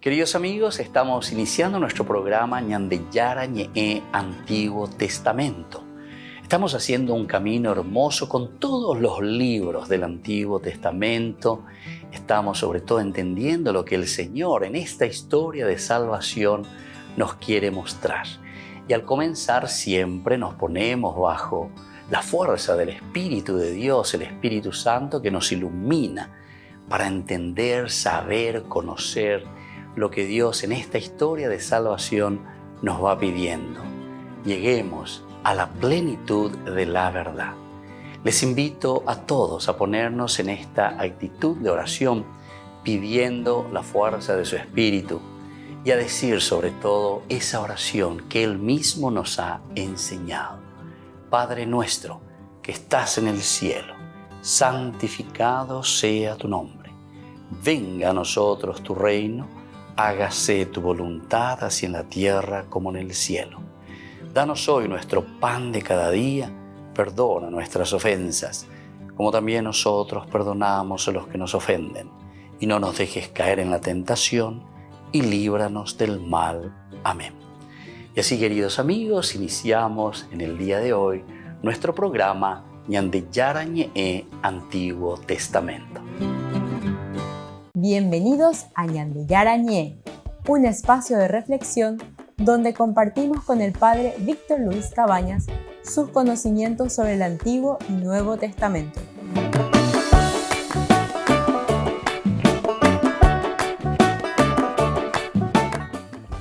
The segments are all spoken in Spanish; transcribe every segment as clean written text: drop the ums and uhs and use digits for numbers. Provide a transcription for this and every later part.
Queridos amigos, estamos iniciando nuestro programa Ñandeyara Ñe'e Antiguo Testamento. Estamos haciendo un camino hermoso con todos los libros del Antiguo Testamento. Estamos sobre todo entendiendo lo que el Señor en esta historia de salvación nos quiere mostrar. Y al comenzar siempre nos ponemos bajo la fuerza del Espíritu de Dios, el Espíritu Santo que nos ilumina para entender, saber, conocer lo que Dios en esta historia de salvación nos va pidiendo. Lleguemos a la plenitud de la verdad. Les invito a todos a ponernos en esta actitud de oración, pidiendo la fuerza de su Espíritu y a decir sobre todo esa oración que Él mismo nos ha enseñado. Padre nuestro que estás en el cielo, santificado sea tu nombre. Venga a nosotros tu reino, hágase tu voluntad así en la tierra como en el cielo. Danos hoy nuestro pan de cada día, perdona nuestras ofensas, como también nosotros perdonamos a los que nos ofenden. Y no nos dejes caer en la tentación, y líbranos del mal. Amén. Y así, queridos amigos, iniciamos en el día de hoy nuestro programa Ñandeyara Ñe'e Antiguo Testamento. Bienvenidos a Ñandeyara Ñe'e, un espacio de reflexión donde compartimos con el Padre Víctor Luis Cabañas sus conocimientos sobre el Antiguo y Nuevo Testamento.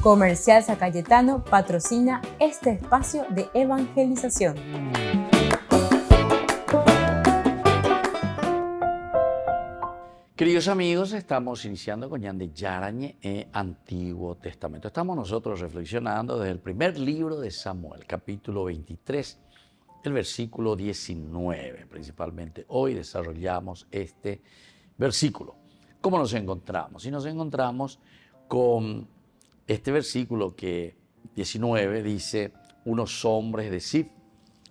Comercial San Cayetano patrocina este espacio de evangelización. Queridos amigos, estamos iniciando con Ñandeyara Ñe'e Antiguo Testamento. Estamos nosotros reflexionando desde el primer libro de Samuel, capítulo 23, el versículo 19. Principalmente hoy desarrollamos este versículo. ¿Cómo nos encontramos? Y nos encontramos con este versículo que 19 dice: unos hombres de Zif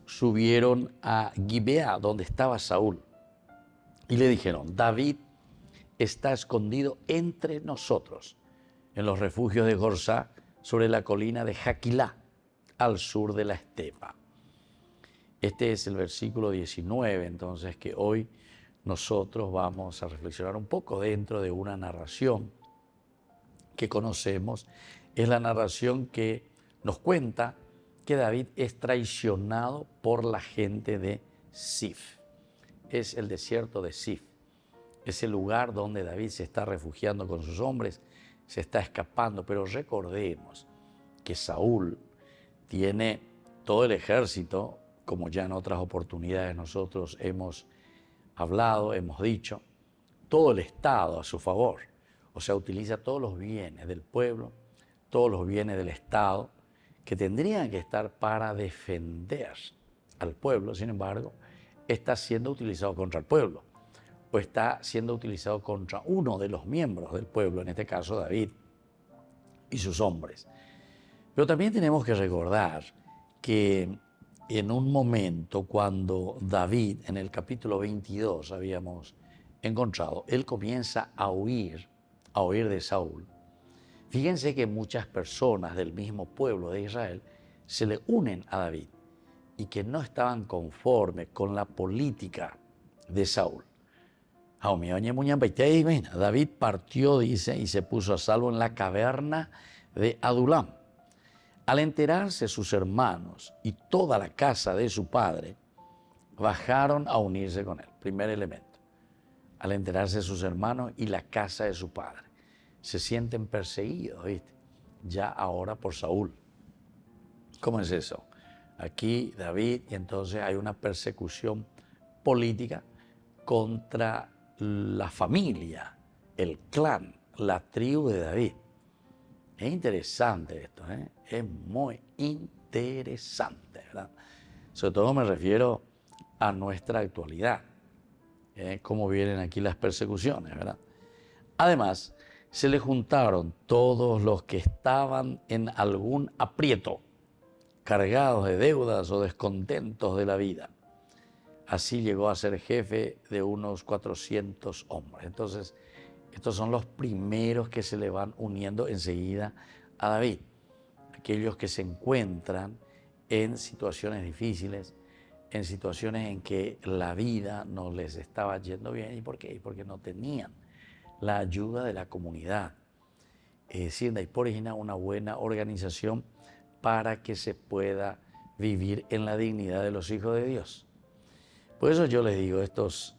subieron a Gibea, donde estaba Saúl, y le dijeron: David está escondido entre nosotros, en los refugios de Gorsá, sobre la colina de Jaquilá, al sur de la estepa. Este es el versículo 19, entonces, que hoy nosotros vamos a reflexionar un poco dentro de una narración que conocemos. Es la narración que nos cuenta que David es traicionado por la gente de Zif. Es el desierto de Zif. Es el lugar donde David se está refugiando con sus hombres, se está escapando. Pero recordemos que Saúl tiene todo el ejército, como ya en otras oportunidades nosotros hemos hablado, hemos dicho, todo el Estado a su favor. O sea, utiliza todos los bienes del pueblo, todos los bienes del Estado, que tendrían que estar para defender al pueblo. Sin embargo, está siendo utilizado contra el pueblo, o está siendo utilizado contra uno de los miembros del pueblo, en este caso David y sus hombres. Pero también tenemos que recordar que en un momento cuando David, en el capítulo 22 habíamos encontrado, él comienza a huir de Saúl. Fíjense que muchas personas del mismo pueblo de Israel se le unen a David y que no estaban conformes con la política de Saúl. David partió, dice, y se puso a salvo en la caverna de Adulam. Al enterarse sus hermanos y toda la casa de su padre, bajaron a unirse con él. Primer elemento. Al enterarse sus hermanos y la casa de su padre, se sienten perseguidos, ¿viste? Ya ahora por Saúl. ¿Cómo es eso? Aquí David, y entonces hay una persecución política contra la familia, el clan, la tribu de David. Es interesante esto, ¿eh? Es muy interesante, ¿verdad? Sobre todo me refiero a nuestra actualidad, cómo vienen aquí las persecuciones, ¿verdad? Además, se le juntaron todos los que estaban en algún aprieto, cargados de deudas o descontentos de la vida. Así llegó a ser jefe de unos 400 hombres. Entonces, Estos son los primeros que se le van uniendo enseguida a David. Aquellos que se encuentran en situaciones difíciles, en situaciones en que la vida no les estaba yendo bien. ¿Y por qué? Porque no tenían la ayuda de la comunidad. Siendo ahí por original una buena organización para que se pueda vivir en la dignidad de los hijos de Dios. Por eso yo les digo, estos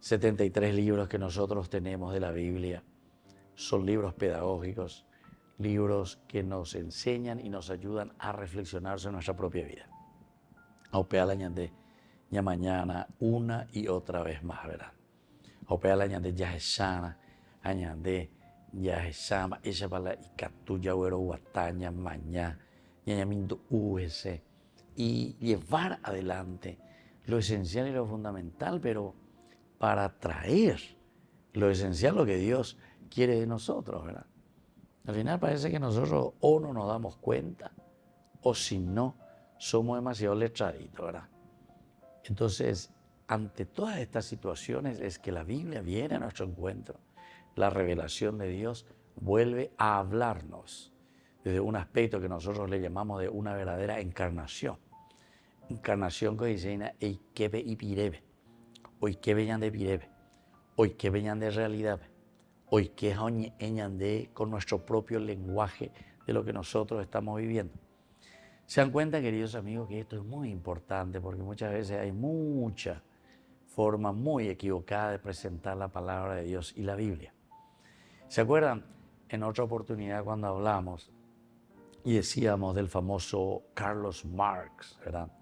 73 libros que nosotros tenemos de la Biblia son libros pedagógicos, libros que nos enseñan y nos ayudan a reflexionar sobre nuestra propia vida. Aupea añade ya mañana una y otra vez más, ¿verdad? Aupea añade ya sana, añade ya esama, ella para y catuya güero guataña mañana, ya minto use y llevar adelante lo esencial y lo fundamental, pero para traer lo esencial, lo que Dios quiere de nosotros, ¿verdad? Al final parece que nosotros o no nos damos cuenta o si no, somos demasiado letraditos, ¿verdad? Entonces, ante todas estas situaciones es que la Biblia viene a nuestro encuentro. La revelación de Dios vuelve a hablarnos desde un aspecto que nosotros le llamamos de una verdadera encarnación. Encarnación que dice Eikebe y Pirebe, hoy que venían de Pirebe, hoy que venían de realidad, hoy que venían de con nuestro propio lenguaje de lo que nosotros estamos viviendo. Se dan cuenta, queridos amigos, que esto es muy importante porque muchas veces hay mucha forma muy equivocada de presentar la palabra de Dios y la Biblia. ¿Se acuerdan en otra oportunidad cuando hablamos y decíamos del famoso Carlos Marx, ¿verdad?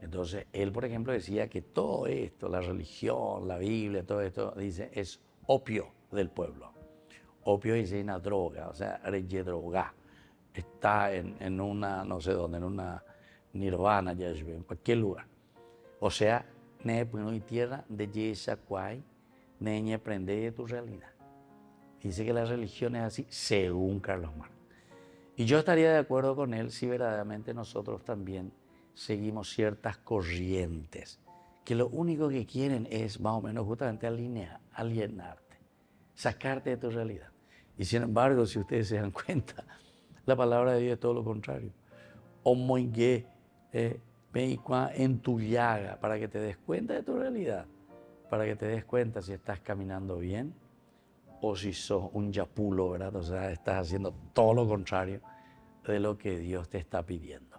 Entonces, él, por ejemplo, decía que todo esto, la religión, la Biblia, todo esto, dice, es opio del pueblo. Opio es una droga, o sea, droga. Está en una, no sé dónde, en una nirvana, ya en cualquier lugar. O sea, ne puno y tierra de yesa cuay, ne aprende de tu realidad. Dice que la religión es así, según Carlos Marx. Y yo estaría de acuerdo con él si verdaderamente nosotros también seguimos ciertas corrientes que lo único que quieren es más o menos justamente alienarte, sacarte de tu realidad. Y sin embargo, si ustedes se dan cuenta, la palabra de Dios es todo lo contrario. Omoingue en tu llaga, para que te des cuenta de tu realidad, para que te des cuenta si estás caminando bien o si sos un yapulo, ¿verdad? O sea, estás haciendo todo lo contrario de lo que Dios te está pidiendo.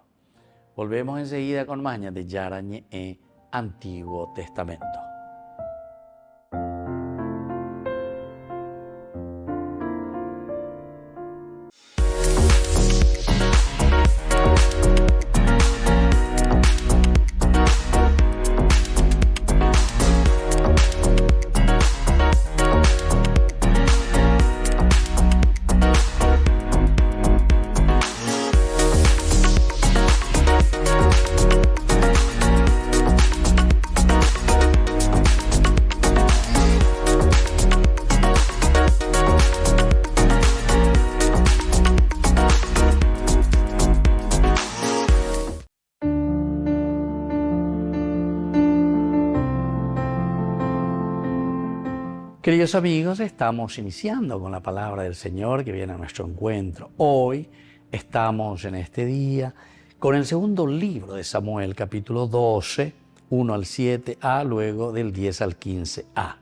Volvemos enseguida con Maña de Yarañe Antiguo Testamento. Queridos amigos, estamos iniciando con la palabra del Señor que viene a nuestro encuentro. Hoy estamos en este día con el segundo libro de Samuel, capítulo 12, 1 al 7a, luego del 10 al 15a.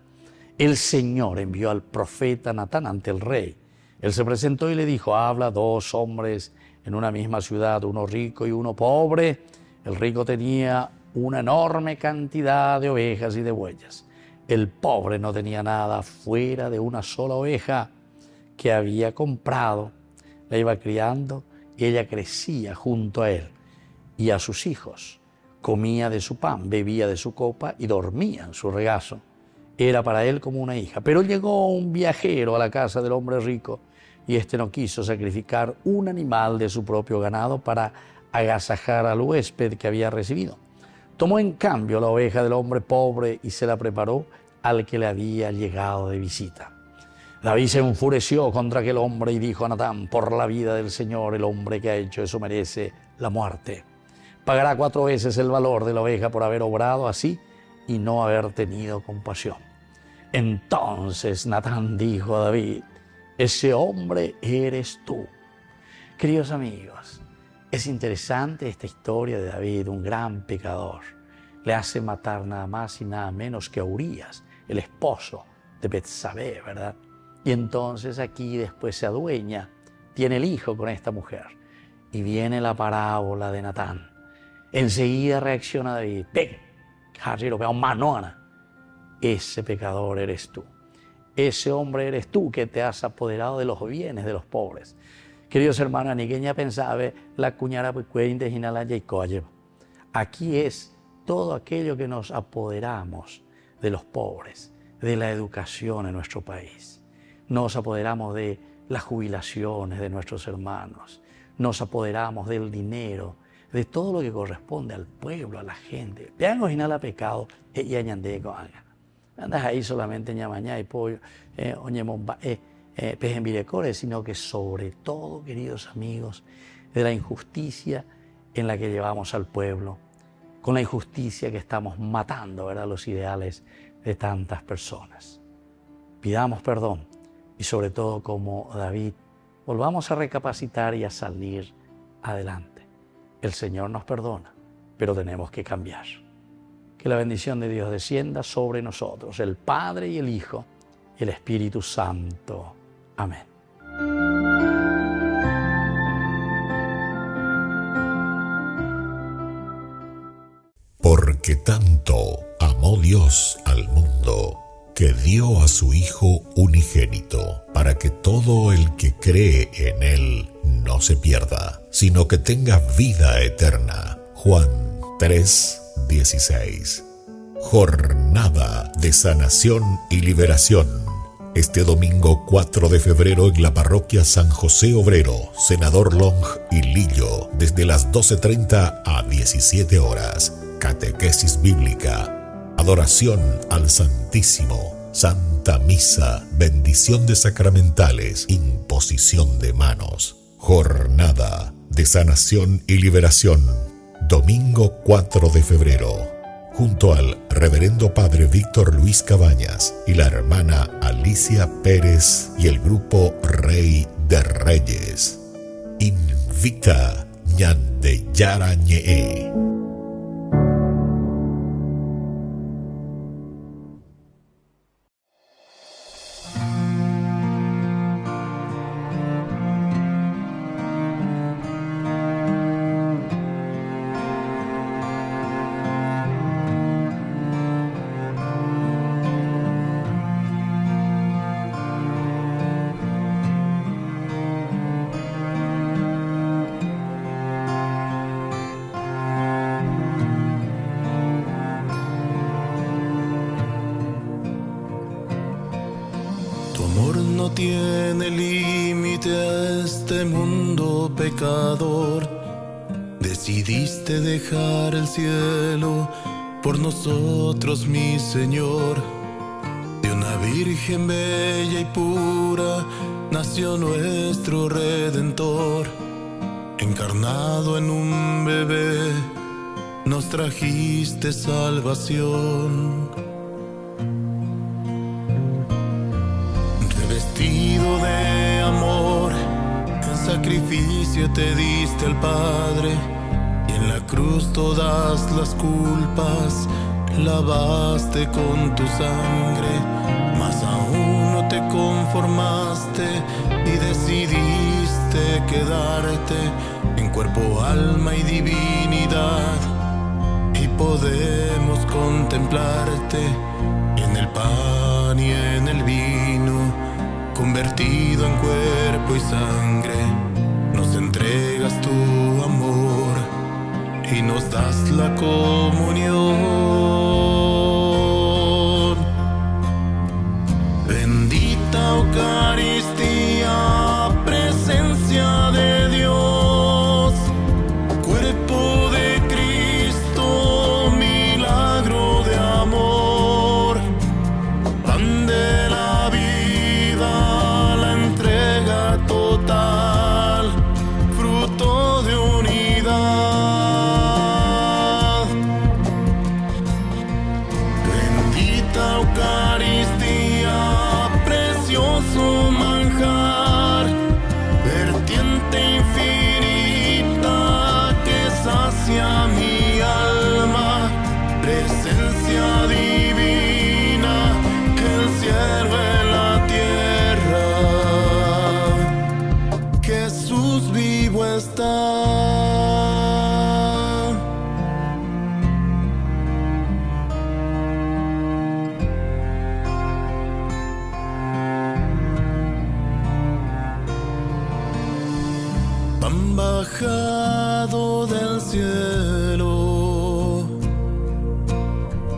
El Señor envió al profeta Natán ante el rey. Él se presentó y le dijo, habla dos hombres en una misma ciudad, uno rico y uno pobre. El rico tenía una enorme cantidad de ovejas y de bueyes. El pobre no tenía nada fuera de una sola oveja que había comprado. La iba criando y ella crecía junto a él y a sus hijos. Comía de su pan, bebía de su copa y dormía en su regazo. Era para él como una hija. Pero llegó un viajero a la casa del hombre rico y éste no quiso sacrificar un animal de su propio ganado para agasajar al huésped que había recibido. Tomó en cambio la oveja del hombre pobre y se la preparó al que le había llegado de visita. David se enfureció contra aquel hombre y dijo a Natán, por la vida del Señor, el hombre que ha hecho eso merece la muerte. Pagará 4 veces el valor de la oveja por haber obrado así y no haber tenido compasión. Entonces Natán dijo a David: ese hombre eres tú. Queridos amigos, es interesante esta historia de David, un gran pecador. Le hace matar nada más y nada menos que a Urías, el esposo de Betsabé, ¿verdad? Y entonces aquí después se adueña, tiene el hijo con esta mujer. Y viene la parábola de Natán. Enseguida reacciona David: ven, Harry, lo veo manona. Ese pecador eres tú. Ese hombre eres tú que te has apoderado de los bienes de los pobres. Queridos hermanos, Niqueña pensaba la cuñara puente hinala y aquí es todo aquello que nos apoderamos de los pobres, de la educación en nuestro país. Nos apoderamos de las jubilaciones de nuestros hermanos. Nos apoderamos del dinero, de todo lo que corresponde al pueblo, a la gente. Vean, hinala pecado y añandé con anga. Andas ahí solamente ñamañá y pollo, pejembirecore, sino que sobre todo, queridos amigos, de la injusticia en la que llevamos al pueblo, con la injusticia que estamos matando, ¿verdad?, los ideales de tantas personas. Pidamos perdón y sobre todo, como David, volvamos a recapacitar y a salir adelante. El Señor nos perdona, pero tenemos que cambiar. Que la bendición de Dios descienda sobre nosotros, el Padre y el Hijo y el Espíritu Santo. Amén. Porque tanto amó Dios al mundo, que dio a su Hijo unigénito, para que todo el que cree en Él no se pierda, sino que tenga vida eterna. Juan 3:16. Jornada de sanación y liberación. Este domingo 4 de febrero en la parroquia San José Obrero, Senador Long y Lillo, desde las 12:30 a 17 horas. Catequesis bíblica, adoración al Santísimo, Santa Misa, bendición de sacramentales, imposición de manos. Jornada de sanación y liberación, domingo 4 de febrero, junto al Reverendo Padre Víctor Luis Cabañas y la hermana Alicia Pérez y el grupo Rey de Reyes. Invita Ñande Yarañe. No tiene límite a este mundo pecador. Decidiste dejar el cielo por nosotros, mi Señor. De una virgen bella y pura nació nuestro Redentor. Encarnado en un bebé, nos trajiste salvación. Revestido de amor, en sacrificio te diste al Padre, y en la cruz todas las culpas lavaste con tu sangre. Mas aún no te conformaste y decidiste quedarte en cuerpo, alma y divinidad, y podemos contemplarte en el pan y en el vino, convertido en cuerpo y sangre. Nos entregas tu amor y nos das la comunión. Bendita Eucaristía, presencia de Dios, cuerpo de Cristo, milagro de amor, pan de la vida, la entrega total, fruto de unidad. Han bajado del cielo,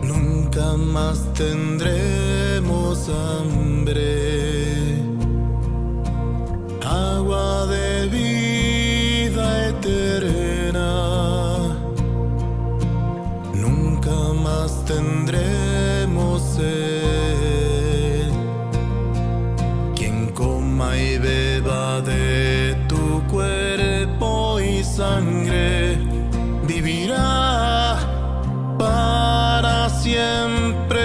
nunca más tendremos hambre. Agua de vida eterna, nunca más tendremos sed. Quien coma y beba de tu cuerpo y sangre vivirá para siempre.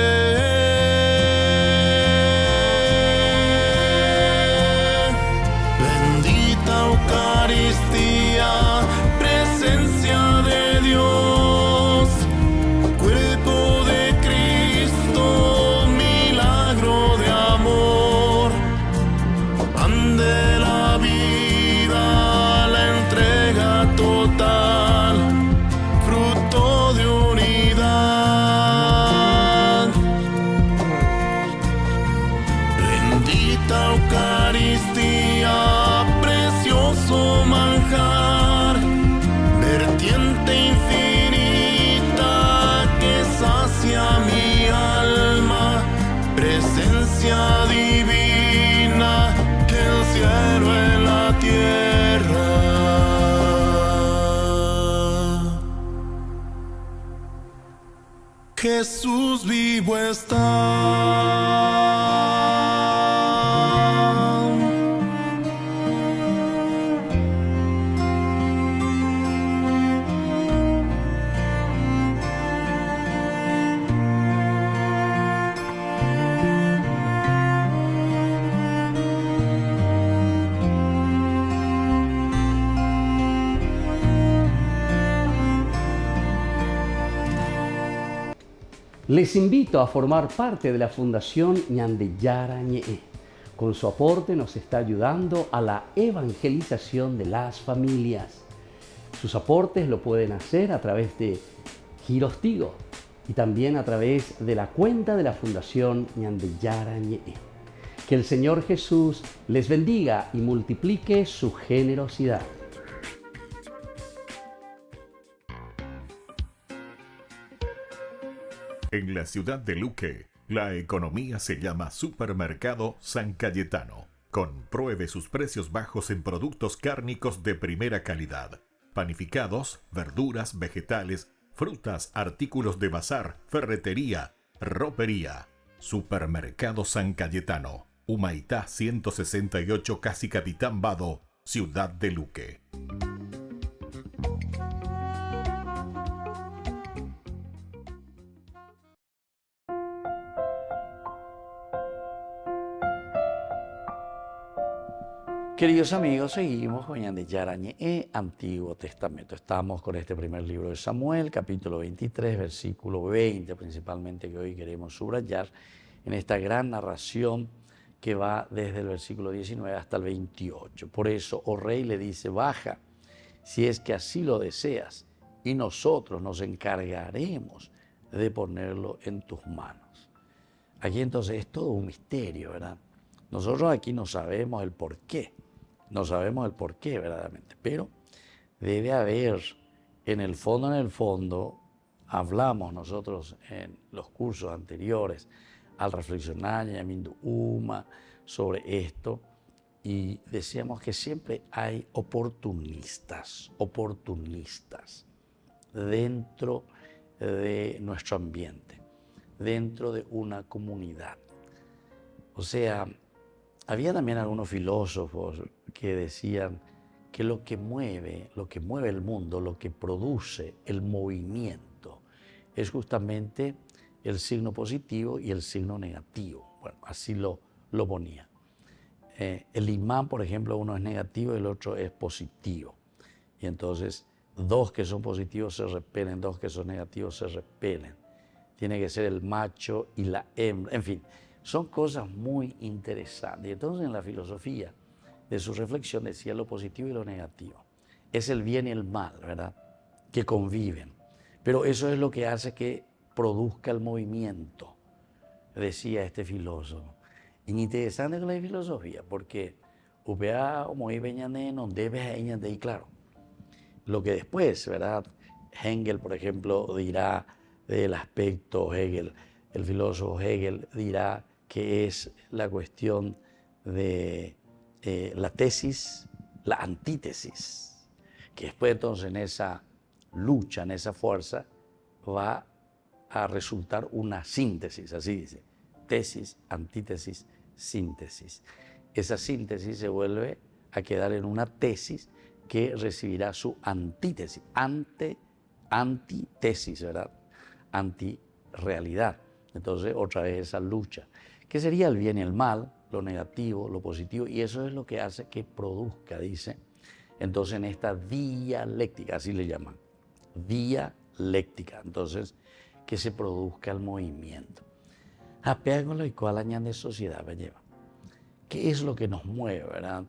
Bendita Eucaristía, presencia de Dios, cuerpo de Cristo, milagro de amor, pan de la vida, la entrega total, fruto de unidad. Bendita Eucaristía, precioso manjar, vertiente infinita que sacia mi alma, presencia divina que el cielo en la tierra. Jesús vivo está. Les invito a formar parte de la Fundación Ñandeyara Ñe'e. Con su aporte nos está ayudando a la evangelización de las familias. Sus aportes lo pueden hacer a través de Giros Tigo y también a través de la cuenta de la Fundación Ñandeyara Ñe'e. Que el Señor Jesús les bendiga y multiplique su generosidad. En la ciudad de Luque, la economía se llama Supermercado San Cayetano. Compruebe sus precios bajos en productos cárnicos de primera calidad. Panificados, verduras, vegetales, frutas, artículos de bazar, ferretería, ropería. Supermercado San Cayetano, Humaitá 168, Casi Capitán Vado, ciudad de Luque. Queridos amigos, seguimos con Ñandeyara Ñe'e, Antiguo Testamento. Estamos con este primer libro de Samuel, capítulo 23, versículo 20, principalmente, que hoy queremos subrayar en esta gran narración que va desde el versículo 19 hasta el 28. Por eso, oh rey, le dice, baja, si es que así lo deseas, y nosotros nos encargaremos de ponerlo en tus manos. Aquí entonces es todo un misterio, ¿verdad? Nosotros aquí no sabemos el por qué. No sabemos el por qué verdaderamente, pero debe haber en el fondo, hablamos nosotros en los cursos anteriores al reflexionar Ñamindu Uma sobre esto y decíamos que siempre hay oportunistas dentro de nuestro ambiente, dentro de una comunidad. O sea, había también algunos filósofos que decían que lo que mueve el mundo, lo que produce el movimiento, es justamente el signo positivo y el signo negativo. Bueno, así lo ponía. El imán, por ejemplo, uno es negativo y el otro es positivo. Y entonces, dos que son positivos se repelen, dos que son negativos se repelen. Tiene que ser el macho y la hembra, en fin. Son cosas muy interesantes. Y entonces en la filosofía de su reflexión decía lo positivo y lo negativo. es el bien y el mal, ¿verdad? Que conviven. Pero eso es lo que hace que produzca el movimiento, decía este filósofo. Y interesante con la filosofía, porque upea muy beñane no debe y claro. Lo que después, ¿verdad? Hegel, por ejemplo, dirá del aspecto Hegel, el filósofo Hegel dirá que es la cuestión de la tesis, la antítesis, que después entonces en esa lucha, en esa fuerza, va a resultar una síntesis, así dice, tesis, antítesis, síntesis. Esa síntesis se vuelve a quedar en una tesis que recibirá su antítesis, antítesis, ¿verdad? Antirrealidad. Entonces, otra vez esa lucha, que sería el bien y el mal, lo negativo, lo positivo, y eso es lo que hace que produzca, dice, entonces en esta dialéctica, así le llaman, dialéctica, entonces, que se produzca el movimiento. Apea con lo cual añade sociedad, me lleva. ¿Qué es lo que nos mueve, verdad?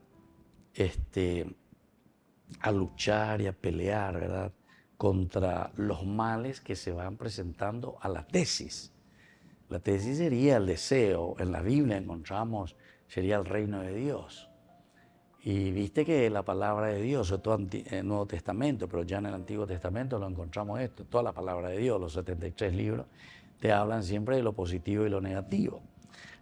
A luchar y a pelear, ¿verdad? Contra los males que se van presentando a la tesis. La tesis sería el deseo. En la Biblia encontramos, sería el reino de Dios. Y viste que la palabra de Dios, sobre todo en el Nuevo Testamento, pero ya en el Antiguo Testamento lo encontramos esto, toda la palabra de Dios, los 73 libros, te hablan siempre de lo positivo y lo negativo.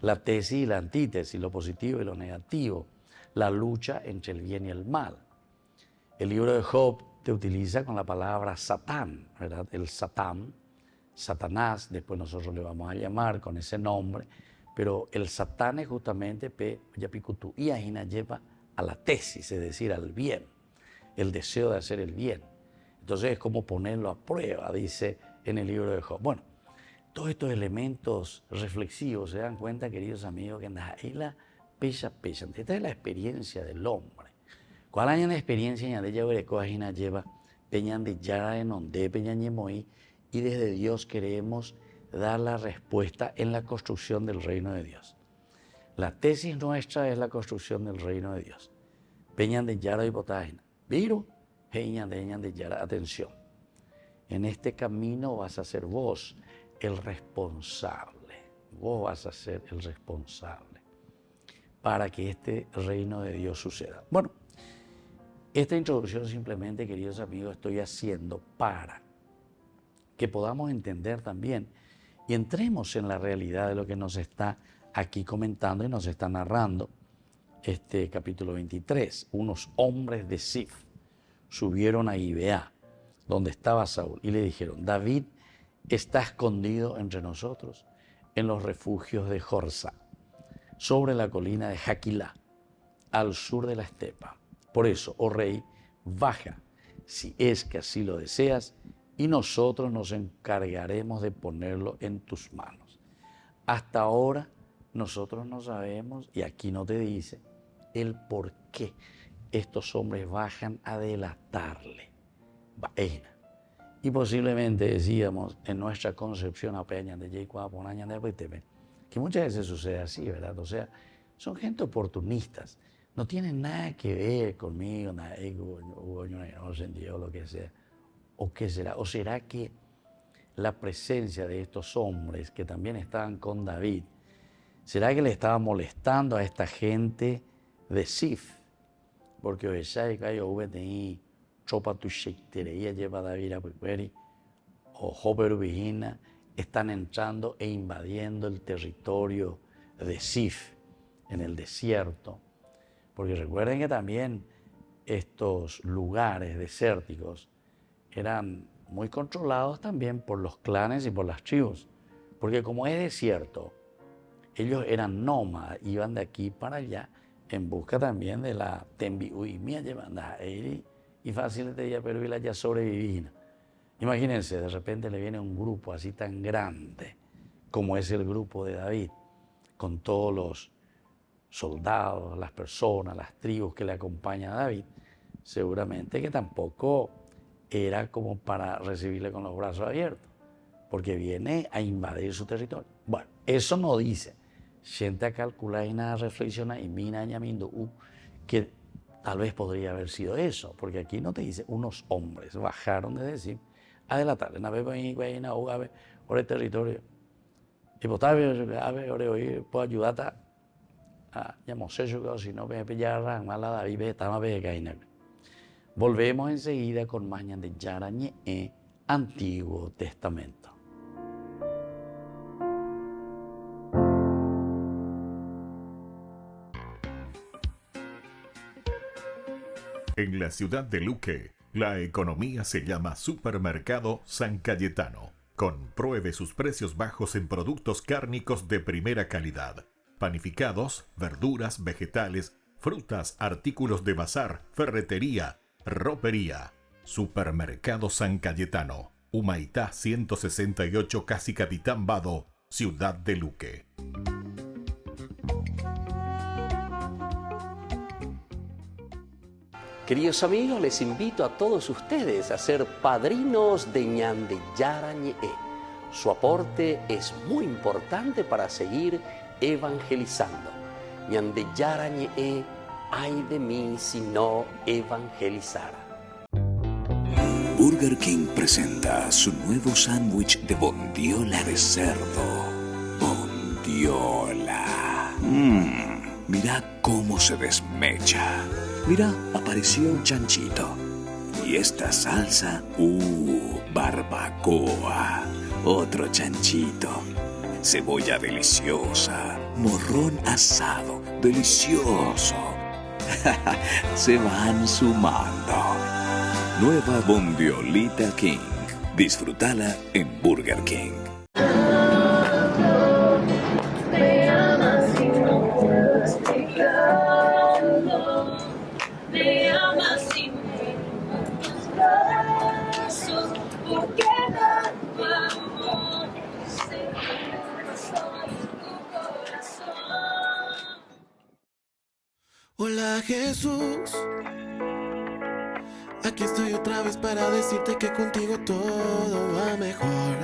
La tesis y la antítesis, lo positivo y lo negativo, la lucha entre el bien y el mal. El libro de Job te utiliza con la palabra Satán, ¿verdad? El Satán, Satanás, después nosotros le vamos a llamar con ese nombre, pero el Satán es justamente y ahí lleva a la tesis, es decir, al bien, el deseo de hacer el bien. Entonces es como ponerlo a prueba, dice en el libro de Job. Bueno, todos estos elementos reflexivos se dan cuenta, queridos amigos, que en la isla pesa. Esta es la experiencia del hombre. ¿Cuál año de experiencia de ella lleva peñan de yara en onde peñan y desde Dios queremos dar la respuesta en la construcción del reino de Dios? La tesis nuestra es la construcción del reino de Dios. Peñan de yara y botágena. Pero, peñan de yara, atención. En este camino vas a ser vos el responsable. Vos vas a ser el responsable para que este reino de Dios suceda. Bueno, esta introducción simplemente, queridos amigos, estoy haciendo para que podamos entender también y entremos en la realidad de lo que nos está aquí comentando y nos está narrando este capítulo 23. Unos hombres de Sif subieron a Gibeá, donde estaba Saúl, y le dijeron: David está escondido entre nosotros en los refugios de Jorsá, sobre la colina de Jaquilá, al sur de la estepa. Por eso, oh rey, baja, si es que así lo deseas, y nosotros nos encargaremos de ponerlo en tus manos. Hasta ahora nosotros no sabemos, y aquí no te dice, el por qué estos hombres bajan a delatarle. Y posiblemente decíamos en nuestra concepción que muchas veces sucede así, ¿verdad? O sea, son gente oportunistas, no tienen nada que ver conmigo, nada sentido, lo que sea. ¿O qué será? ¿O será que la presencia de estos hombres que también estaban con David, será que le estaba molestando a esta gente de Sif? Porque lleva David a Piperi o Joper Vigina están entrando e invadiendo el territorio de Sif en el desierto. Porque recuerden que también estos lugares desérticos eran muy controlados también por los clanes y por las tribus. Porque como es desierto, ellos eran nómadas, iban de aquí para allá en busca también de la tembiuimia llevanda y fácilmente ya pero ya sobrevivía. Imagínense, de repente le viene un grupo así tan grande como es el grupo de David, con todos los soldados, las personas, las tribus que le acompañan a David, seguramente que tampoco era como para recibirle con los brazos abiertos, porque viene a invadir su territorio. Bueno, eso no dice. Siente a calcular y nada reflexiona y mina añamiendo que tal vez podría haber sido eso, porque aquí no te dice unos hombres bajaron de decir a delatar, en el territorio. Y pues puedo ayudarte a llamar si no me pillarán mala David, estamos a Volvemos enseguida con Mañan de Yarañe, Antiguo Testamento. En la ciudad de Luque, la economía se llama Supermercado San Cayetano. Compruebe sus precios bajos en productos cárnicos de primera calidad. Panificados, verduras, vegetales, frutas, artículos de bazar, ferretería, ropería. Supermercado San Cayetano. Humaitá 168, Casi Capitán Vado, Ciudad de Luque. Queridos amigos, les invito a todos ustedes a ser padrinos de Ñande Yarañe. Su aporte es muy importante para seguir evangelizando. Ñande Yarañe, ay de mí si no evangelizara. Burger King presenta su nuevo sándwich de bondiola de cerdo. Bondiola. Mira cómo se desmecha. Mira, apareció un chanchito. Y esta salsa, barbacoa. Otro chanchito. Cebolla deliciosa. Morrón asado, delicioso. Se van sumando. Nueva Bondiolita King. Disfrútala en Burger King. Me amas y no puedo explicarlo. Me amas y me tus brazos. ¿Por qué tanto amor? Seguro soy tu corazón. Hola Jesús, aquí estoy otra vez para decirte que contigo todo va mejor.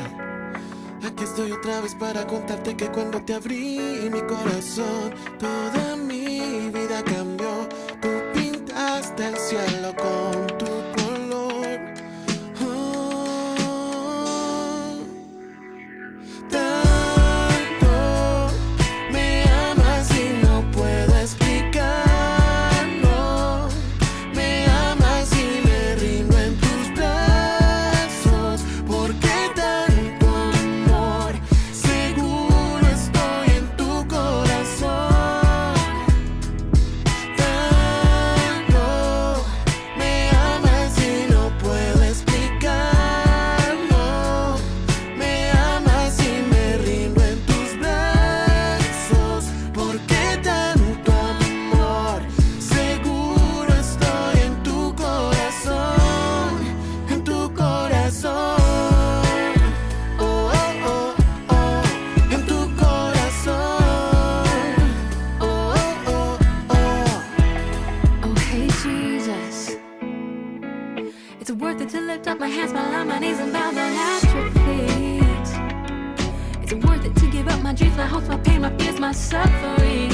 Aquí estoy otra vez para contarte que cuando te abrí mi corazón, toda mi vida cambió. Tú pintaste el cielo con tu color. Tanto me amas y no puedo explicarlo. Me amas y me rindo en tus brazos. ¿Por qué tanto amor? Seguro estoy en tu corazón. Tanto me amas y no puedo explicarlo. Me amas y me rindo en tus brazos. ¿Por qué tanto amor? Seguro estoy en tu corazón. En tu corazón. Oh, oh, oh, oh. En tu corazón. Oh, oh, oh, oh. Oh, hey, Jesus. It's worth it to lift up my hands, bow down my knees, and bow down at your feet. It's worth it to give up my dreams, my hopes, my pain, my fears, my suffering.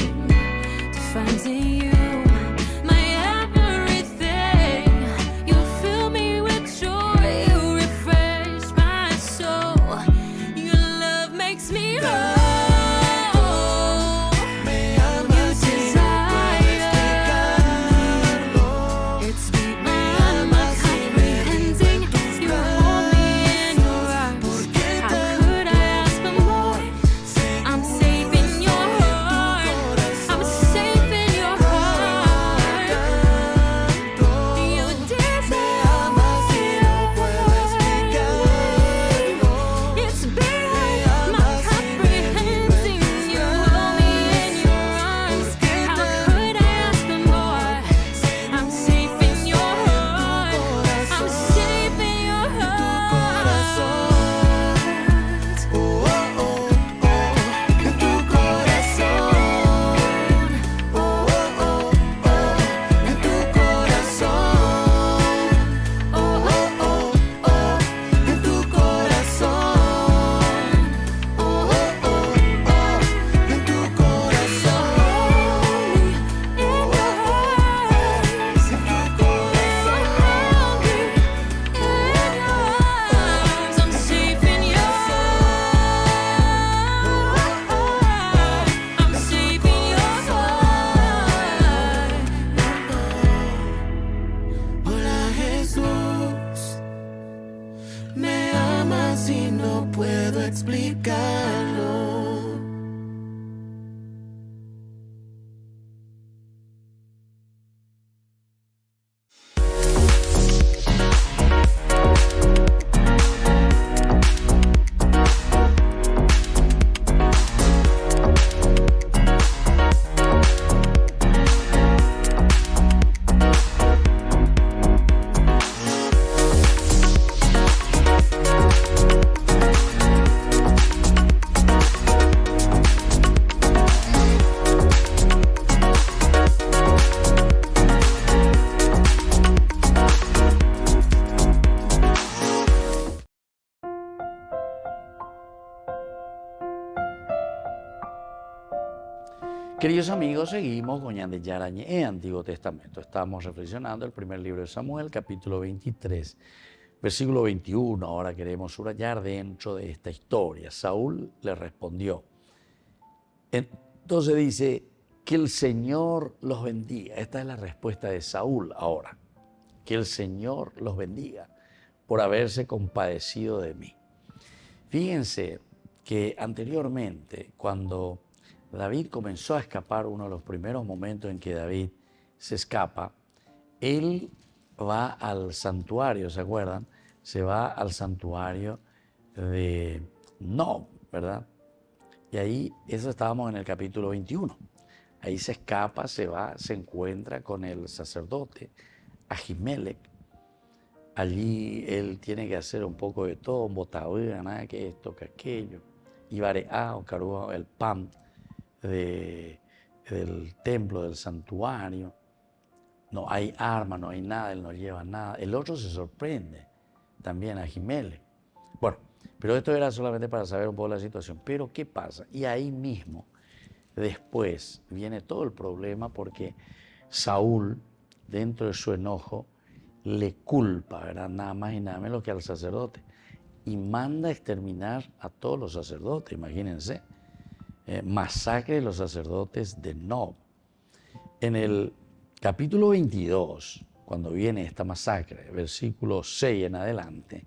To find in you my everything. You fill me with joy, you refresh my soul. Your love makes me whole. Me amas y no puedo explicarlo. It's deep Me beyond my amas y me rindo en comprehending. tus You hold me in your brazos. arms. ¿Por qué How tanto could I ask for more? I'm Seguro safe in your estoy en tu heart. I'm corazón. safe in your heart. explicarlo. Queridos amigos, seguimos con Ñande Yarañe en Antiguo Testamento. Estamos reflexionando el primer libro de Samuel, capítulo 23, versículo 21. Ahora queremos subrayar dentro de esta historia. Saúl le respondió. Entonces dice, que el Señor los bendiga. Esta es la respuesta de Saúl ahora. Que el Señor los bendiga por haberse compadecido de mí. Fíjense que anteriormente, cuando David comenzó a escapar, uno de los primeros momentos en que David se escapa, él va al santuario, ¿se acuerdan? Se va al santuario de Nob, ¿verdad? Y ahí, eso estábamos en el capítulo 21. Ahí se escapa, se va, se encuentra con el sacerdote Ahimelech. Allí él tiene que hacer un poco de todo, un botadura, nada que esto, que aquello. Y Bareá, o cargó el pan del templo, del santuario. No hay arma, no hay nada, él no lleva nada. El otro se sorprende también, Ahimelech. Bueno, pero esto era solamente para saber un poco la situación. Pero ¿qué pasa? Y ahí mismo, después, viene todo el problema porque Saúl, dentro de su enojo, le culpa, ¿verdad? Nada más y nada menos que al sacerdote. Y manda a exterminar a todos los sacerdotes, imagínense. Masacre de los sacerdotes de Nob. En el capítulo 22, cuando viene esta masacre, versículo 6 en adelante,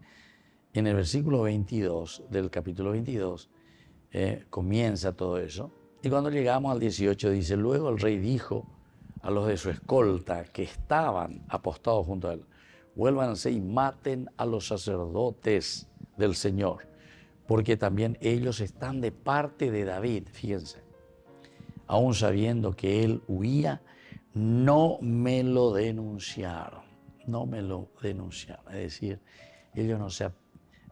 en el versículo 22 del capítulo 22 comienza todo eso. Y cuando llegamos al 18 dice, luego el rey dijo a los de su escolta que estaban apostados junto a él, vuélvanse y maten a los sacerdotes del Señor, porque también ellos están de parte de David, fíjense. Aún sabiendo que él huía, no me lo denunciaron, no me lo denunciaron. Es decir, ellos no se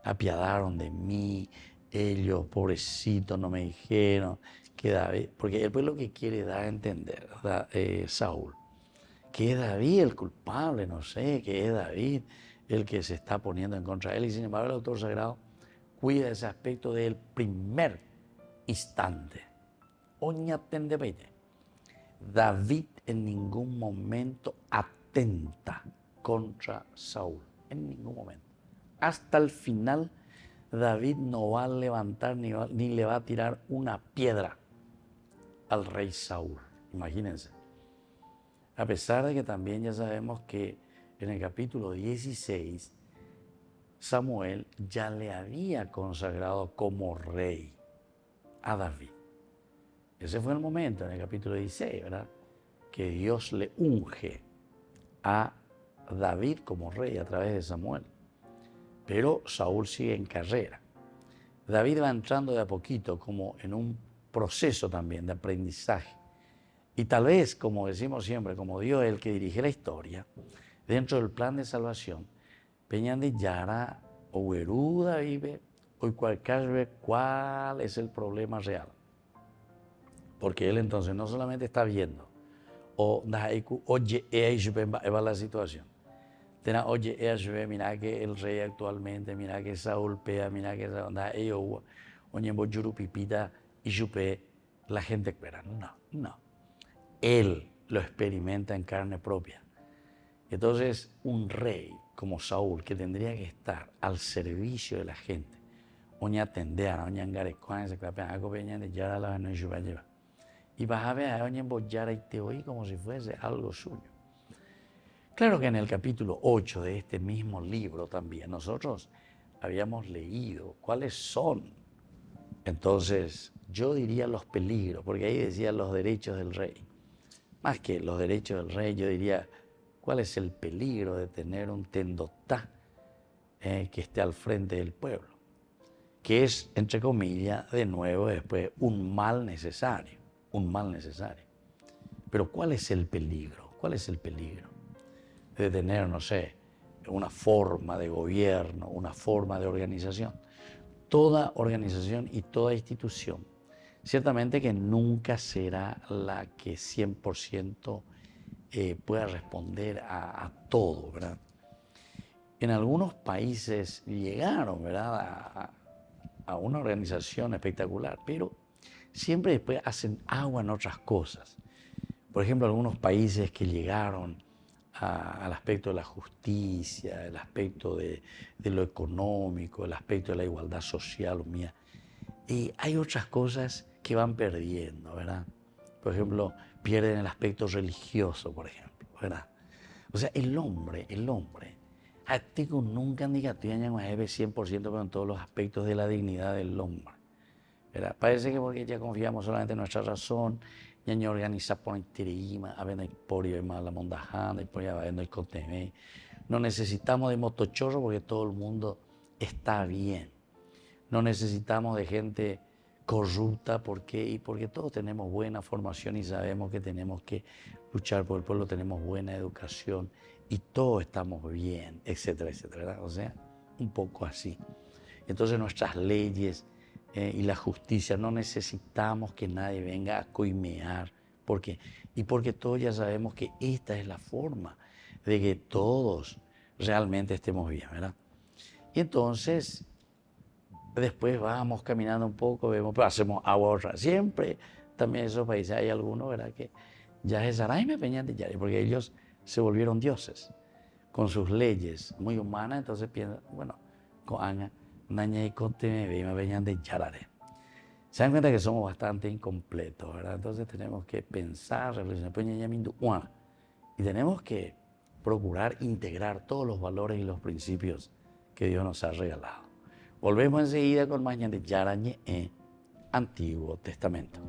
apiadaron de mí, ellos, pobrecitos, no me dijeron que David, porque él pues lo que quiere dar a entender, Saúl, que es David el culpable, no sé, que es David el que se está poniendo en contra de él. Y sin embargo el autor sagrado cuida ese aspecto del primer instante. David en ningún momento atenta contra Saúl, en ningún momento. Hasta el final, David no va a levantar ni le va a tirar una piedra al rey Saúl. Imagínense. A pesar de que también ya sabemos que en el capítulo 16, Samuel ya le había consagrado como rey a David. Ese fue el momento en el capítulo 16, ¿verdad? Que Dios le unge a David como rey a través de Samuel. Pero Saúl sigue en carrera. David va entrando de a poquito como en un proceso también de aprendizaje. Y tal vez, como decimos siempre, como Dios es el que dirige la historia, dentro del plan de salvación, Peñande Yara o Eruda vive, o cuál es el problema real. Porque él entonces no solamente está viendo, oye, va la situación. Oye, mira que el rey actualmente, mira que Saúl pea, mira que ellos, oye, pipita y chupe, la gente espera. No. Él lo experimenta en carne propia. Entonces, un rey como Saúl, que tendría que estar al servicio de la gente, oña atender, oña angarecuan, se clapean, algo peña de yara la no lleva. Y vas a ver a oña embollar y te oí como si fuese algo suyo. Claro que en el capítulo 8 de este mismo libro también nosotros habíamos leído cuáles son Entonces, yo diría los peligros, porque ahí decía los derechos del rey. Más que los derechos del rey, yo diría, ¿cuál es el peligro de tener un tendotá que esté al frente del pueblo? Que es, entre comillas, de nuevo después, un mal necesario, un mal necesario. Pero ¿cuál es el peligro? ¿Cuál es el peligro de tener, no sé, una forma de gobierno, una forma de organización? Toda organización y toda institución, ciertamente que nunca será la que 100% pueda responder a todo, ¿verdad? En algunos países llegaron, ¿verdad?, a una organización espectacular, pero siempre después hacen agua en otras cosas. Por ejemplo, algunos países que llegaron al aspecto de la justicia, el aspecto de lo económico, el aspecto de la igualdad social, y hay otras cosas que van perdiendo, ¿verdad? Por ejemplo, pierden el aspecto religioso, por ejemplo, ¿verdad? O sea, el hombre, Atico nunca indica 100%, pero en todos los aspectos de la dignidad del hombre, ¿verdad? Parece que porque ya confiamos solamente en nuestra razón, ya no organiza por interima, a ver, por y más la mondajana, y por allá va el conteme. No necesitamos de motochorro porque todo el mundo está bien. No necesitamos de gente corrupta porque todos tenemos buena formación y sabemos que tenemos que luchar por el pueblo, tenemos buena educación y todos estamos bien, etcétera, etcétera, ¿verdad? O sea, un poco así. Entonces nuestras leyes y la justicia, no necesitamos que nadie venga a coimear, porque todos ya sabemos que esta es la forma de que todos realmente estemos bien, ¿verdad? Y entonces después vamos caminando un poco, vemos, pero hacemos agua otra. Siempre también en esos países hay algunos, ¿verdad?, que ya es Araime Peñante Yari, porque ellos se volvieron dioses con sus leyes muy humanas. Entonces piensan, bueno, con Ana, Naña y Conte me Peñante Yarare. Se dan cuenta que somos bastante incompletos, ¿verdad? Entonces tenemos que pensar, reflexionar, y tenemos que procurar integrar todos los valores y los principios que Dios nos ha regalado. Volvemos enseguida con más de Yarañe en Antiguo Testamento.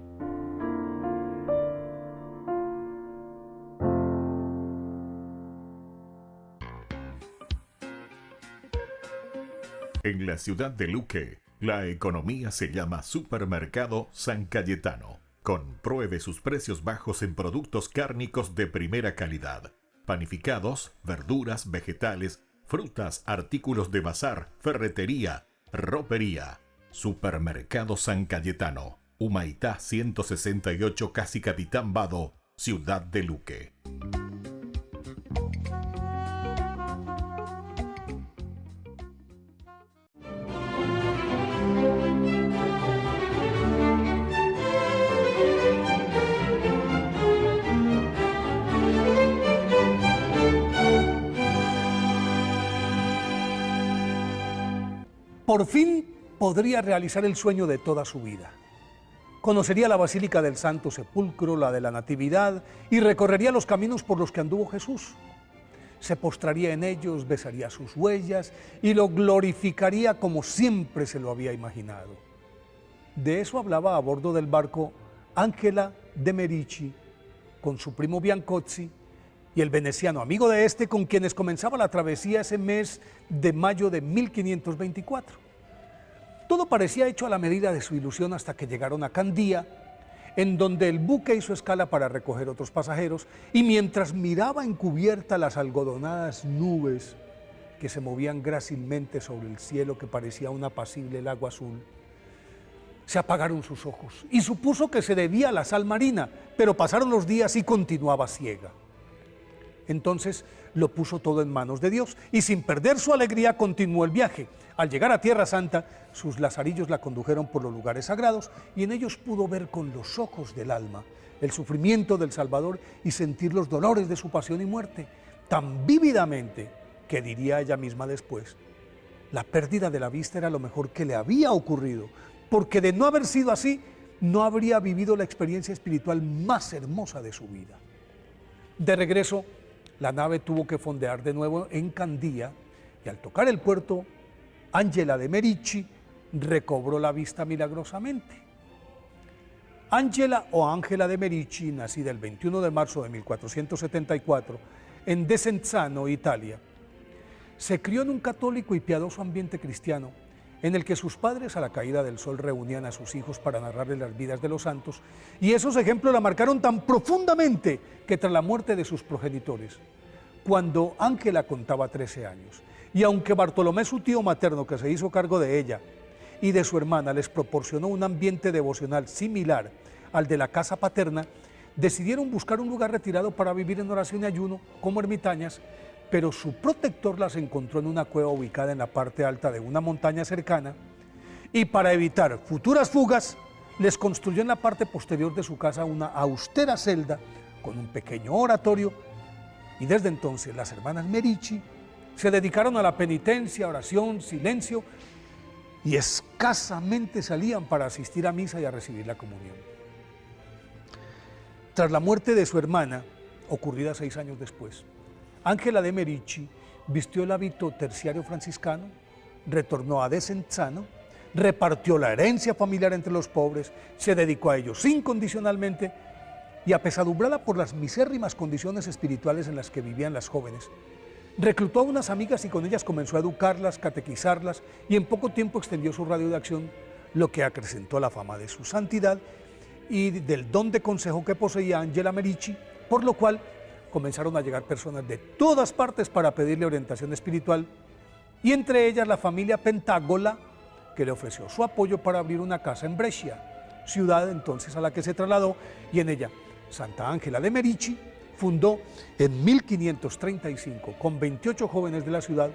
En la ciudad de Luque, la economía se llama Supermercado San Cayetano. Compruebe sus precios bajos en productos cárnicos de primera calidad. Panificados, verduras, vegetales, frutas, artículos de bazar, ferretería, ropería. Supermercado San Cayetano. Humaitá 168, Casi Capitán Vado, ciudad de Luque. Por fin podría realizar el sueño de toda su vida. Conocería la Basílica del Santo Sepulcro, la de la Natividad, y recorrería los caminos por los que anduvo Jesús. Se postraría en ellos, besaría sus huellas y lo glorificaría como siempre se lo había imaginado. De eso hablaba a bordo del barco Ángela de Merici, con su primo Biancozzi y el veneciano amigo de este, con quienes comenzaba la travesía ese mes de mayo de 1524. Todo parecía hecho a la medida de su ilusión hasta que llegaron a Candía, en donde el buque hizo escala para recoger otros pasajeros, y mientras miraba encubierta las algodonadas nubes que se movían grácilmente sobre el cielo que parecía un apacible lago azul, se apagaron sus ojos y supuso que se debía a la sal marina, pero pasaron los días y continuaba ciega. Entonces lo puso todo en manos de Dios y sin perder su alegría continuó el viaje. Al llegar a Tierra Santa, sus lazarillos la condujeron por los lugares sagrados y en ellos pudo ver con los ojos del alma el sufrimiento del Salvador y sentir los dolores de su pasión y muerte tan vívidamente que diría ella misma después: la pérdida de la vista era lo mejor que le había ocurrido, porque de no haber sido así, no habría vivido la experiencia espiritual más hermosa de su vida. De regreso, la nave tuvo que fondear de nuevo en Candía y al tocar el puerto, Ángela de Merici recobró la vista milagrosamente. Ángela o Ángela de Merici, nacida el 21 de marzo de 1474 en Desenzano, Italia, se crió en un católico y piadoso ambiente cristiano, en el que sus padres a la caída del sol reunían a sus hijos para narrarles las vidas de los santos, y esos ejemplos la marcaron tan profundamente que tras la muerte de sus progenitores, cuando Ángela contaba 13 años, y aunque Bartolomé, su tío materno, que se hizo cargo de ella y de su hermana, les proporcionó un ambiente devocional similar al de la casa paterna, decidieron buscar un lugar retirado para vivir en oración y ayuno como ermitañas, pero su protector las encontró en una cueva ubicada en la parte alta de una montaña cercana, y para evitar futuras fugas, les construyó en la parte posterior de su casa una austera celda con un pequeño oratorio, y desde entonces las hermanas Merici se dedicaron a la penitencia, oración, silencio, y escasamente salían para asistir a misa y a recibir la comunión. Tras la muerte de su hermana, ocurrida 6 años después, Ángela de Merici vistió el hábito terciario franciscano, retornó a Desenzano, repartió la herencia familiar entre los pobres, se dedicó a ellos incondicionalmente y, apesadumbrada por las misérrimas condiciones espirituales en las que vivían las jóvenes, reclutó a unas amigas y con ellas comenzó a educarlas, catequizarlas, y en poco tiempo extendió su radio de acción, lo que acrecentó la fama de su santidad y del don de consejo que poseía Ángela Merici, por lo cual comenzaron a llegar personas de todas partes para pedirle orientación espiritual, y entre ellas la familia Pentágola, que le ofreció su apoyo para abrir una casa en Brescia, ciudad entonces a la que se trasladó, y en ella Santa Ángela de Merici fundó en 1535, con 28 jóvenes de la ciudad,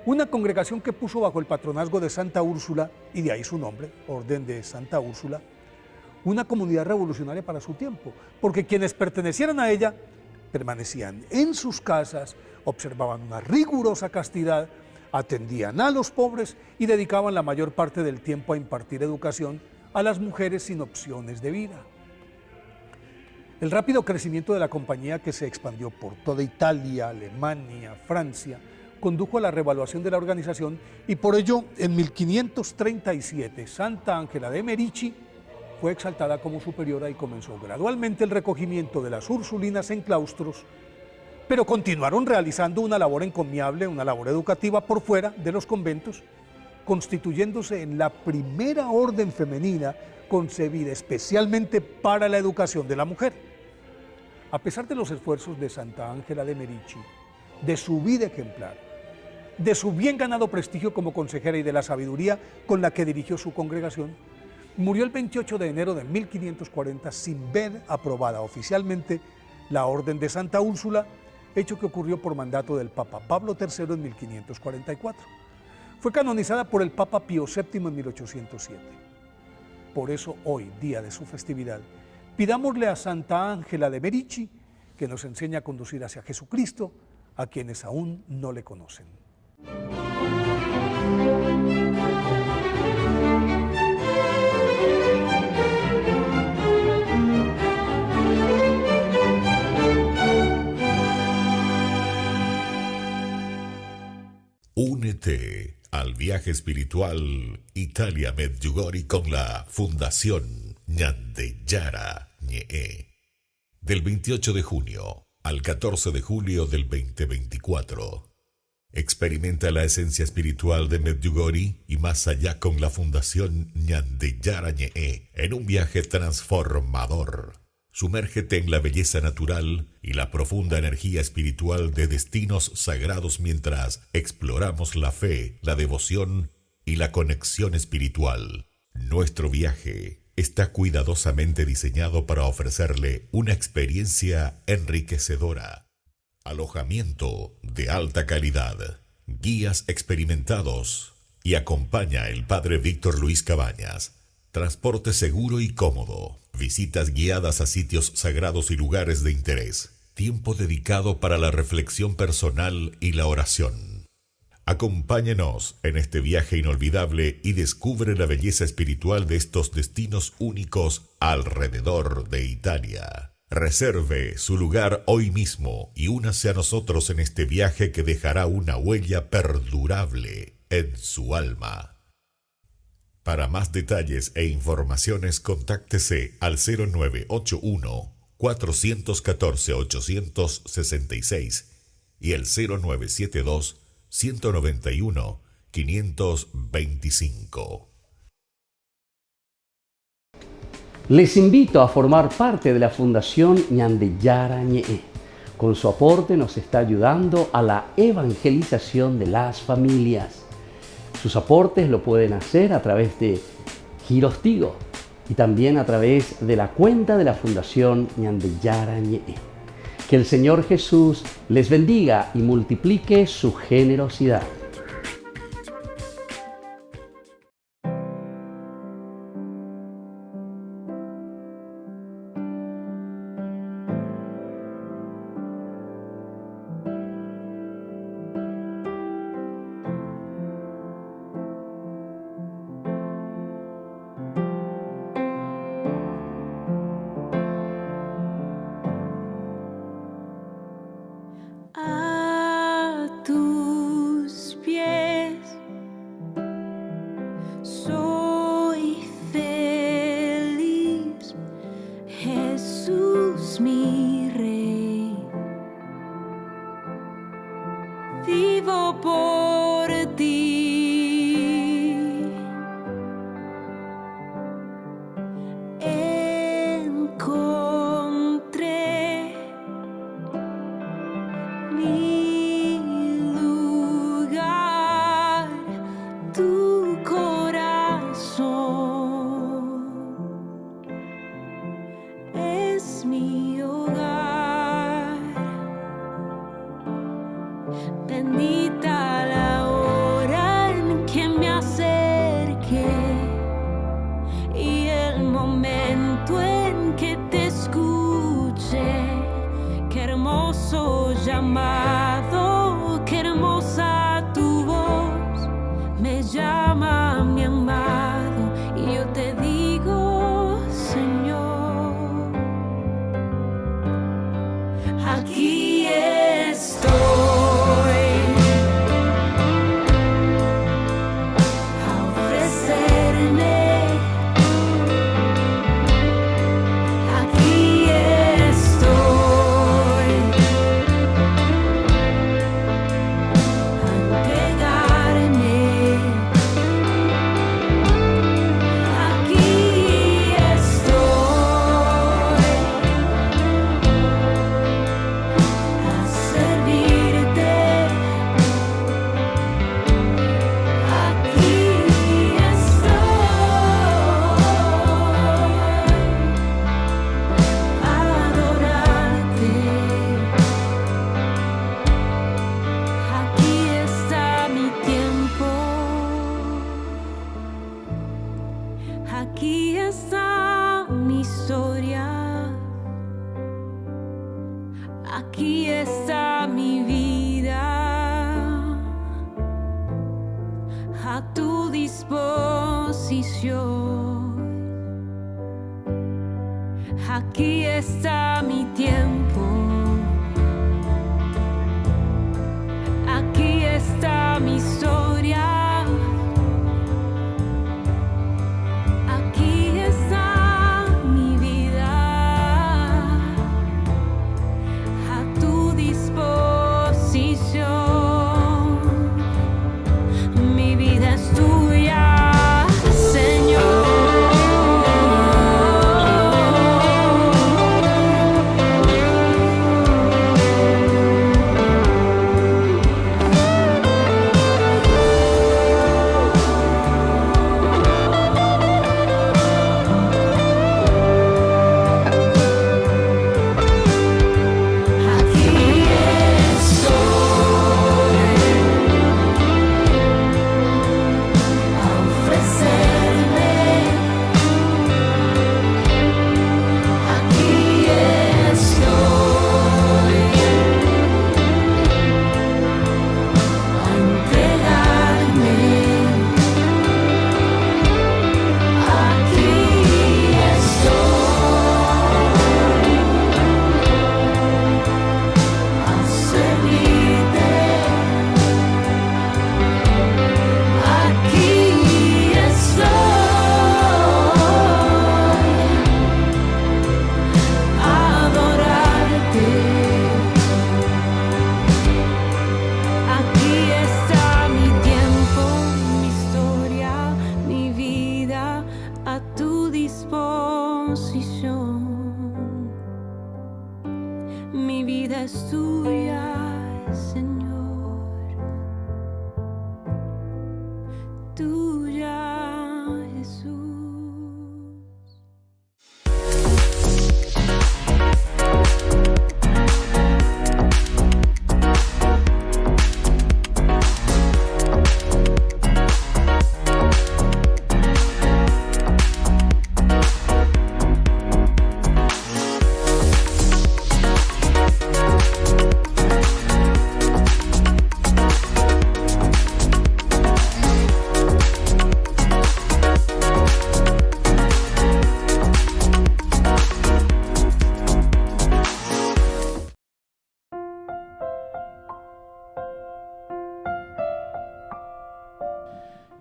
una congregación que puso bajo el patronazgo de Santa Úrsula, y de ahí su nombre, Orden de Santa Úrsula, una comunidad revolucionaria para su tiempo, porque quienes pertenecieran a ella permanecían en sus casas, observaban una rigurosa castidad, atendían a los pobres y dedicaban la mayor parte del tiempo a impartir educación a las mujeres sin opciones de vida. El rápido crecimiento de la compañía, que se expandió por toda Italia, Alemania, Francia, condujo a la revaluación de la organización, y por ello en 1537 Santa Ángela de Merici fue exaltada como superiora y comenzó gradualmente el recogimiento de las ursulinas en claustros, pero continuaron realizando una labor encomiable, una labor educativa por fuera de los conventos, constituyéndose en la primera orden femenina concebida especialmente para la educación de la mujer. A pesar de los esfuerzos de Santa Ángela de Merici, de su vida ejemplar, de su bien ganado prestigio como consejera y de la sabiduría con la que dirigió su congregación, murió el 28 de enero de 1540 sin ver aprobada oficialmente la Orden de Santa Úrsula, hecho que ocurrió por mandato del Papa Pablo III en 1544. Fue canonizada por el Papa Pío VII en 1807. Por eso hoy, día de su festividad, pidámosle a Santa Ángela de Merici que nos enseñe a conducir hacia Jesucristo a quienes aún no le conocen. Únete al viaje espiritual Italia Medjugorje con la Fundación Ñande Ñee. Del 28 de junio al 14 de julio del 2024. Experimenta la esencia espiritual de Medjugorje y más allá con la Fundación Ñande Ñee en un viaje transformador. Sumérgete en la belleza natural y la profunda energía espiritual de destinos sagrados mientras exploramos la fe, la devoción y la conexión espiritual. Nuestro viaje está cuidadosamente diseñado para ofrecerle una experiencia enriquecedora. Alojamiento de alta calidad, guías experimentados y acompaña el Padre Víctor Luis Cabañas. Transporte seguro y cómodo, visitas guiadas a sitios sagrados y lugares de interés, tiempo dedicado para la reflexión personal y la oración. Acompáñenos en este viaje inolvidable y descubre la belleza espiritual de estos destinos únicos alrededor de Italia. Reserve su lugar hoy mismo y únase a nosotros en este viaje que dejará una huella perdurable en su alma. Para más detalles e informaciones, contáctese al 0981 414 866 y el 0972 191 525. Les invito a formar parte de la Fundación Ñandeyara Ñe'e. Con su aporte nos está ayudando a la evangelización de las familias. Sus aportes lo pueden hacer a través de Giros Tigo y también a través de la cuenta de la Fundación Ñandeyara Ñe'e. Que el Señor Jesús les bendiga y multiplique su generosidad. A tus pies soy feliz, Jesús mi Rey. Vivo por ti. Encontré mi lugar, tu corazón es mi hogar. Bendita la hora en que me acerqué y el momento en que te escuché. Qué hermoso llamado, qué hermosa tu voz, me llama mi amado y yo te digo, Señor, aquí estoy a ofrecerme. Aquí estoy a entregarme. Aquí estoy a servirte. Aquí estoy a adorarte. Aquí está mi tiempo. Aquí está mi historia. Aquí está mi vida. A tu disposición. Aquí está mi tiempo. Aquí está mi historia. Aquí está mi vida. A tu disposición. Mi vida es tuya, Señor.